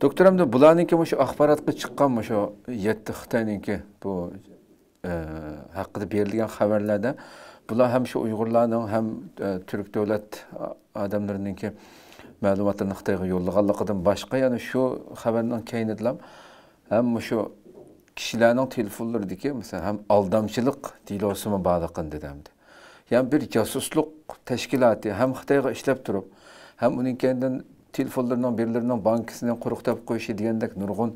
Doktoram da bularninki şu axbaratga chiqqanmi şu 7 Xitoyninki bu haqida berilgan xabarlarda bular hem şu Uyg'urlarning hem Türk davlat adamlarınınki ma'lumotlarni Xitoyga yo'llaganligidan boshqa yana shu xabarning keynidilam hem şu kişilerning telefonlaridagi mesela hem aldamchilik delosimi borligini dedimdi. Yani bir casusluk teşkilatı hem Xitoyga ishlab turib, hem uning kendinden telefonlarının birilerining bankasından quruqtab qo'yishi degandek nurg'un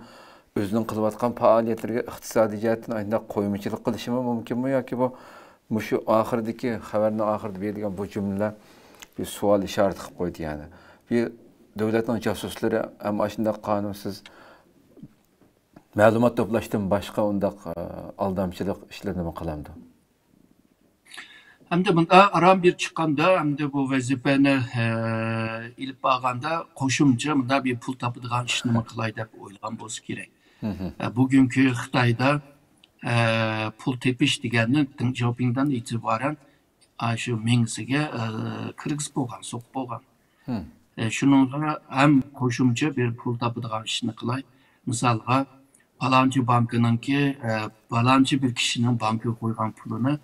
o'zining qilayotgan faoliyatlarga iqtisodiy jihatdan ayndaq qo'ymachilik qilishimi mumkinmi yoki bu shu oxiridagi xabarning oxirida berilgan bu jumlalar bir savol ishorati qilib qo'ydi yani. Bir davlatning jasuslari ham shunday qonunsiz ma'lumot to'plashdan boshqa undaq aldamchilik ishlarini qilamdi. Hem de bunda aram bir çıkanda hem de bu vazifeni ilip bağanda koşumca bunda bir pul tapıdığan işini mi kılay dep oylagan bolsa gerek. Bugünkü Xitayda pul tepiş degenin Deng Xiaoping'den itibaren şu Mingsi'ge kırgız bolgan, sok bolgan. Şununla hem koşumca bir pul tapıdığan işini kılay. Misalga palancı bankınınki palancı bir kişinin banka koygan pulunu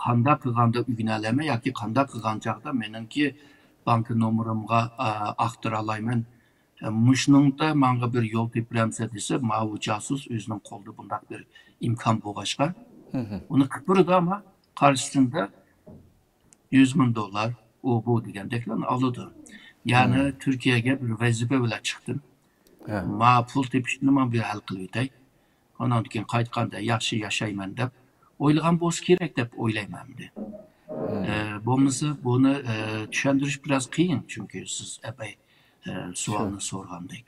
qanda qilganda ügnalama yoki qanda qilgan chaqda meningki bank nomerimga aqtira olmayman. Mushningda menga bir yo'l tepramsa desa, bu jasus o'zining qo'lida bunday bir imkon bo'lg'achqa, uni qilib turdi ama qarshisida $100,000 u bu degandeklarni oldi. Ya'ni Turkiyaga bir vazifa bilan chiqdim. Ma pul tepishni men bir hal qilib o'tay. Ondan keyin qaytganda yaxshi yashayman deb o'ylagan bo'lsa kerak deb o'ylayman-da. Bo'lmasa buni tushundirish biraz qiyin, chunki siz epey savolni so'rgandek.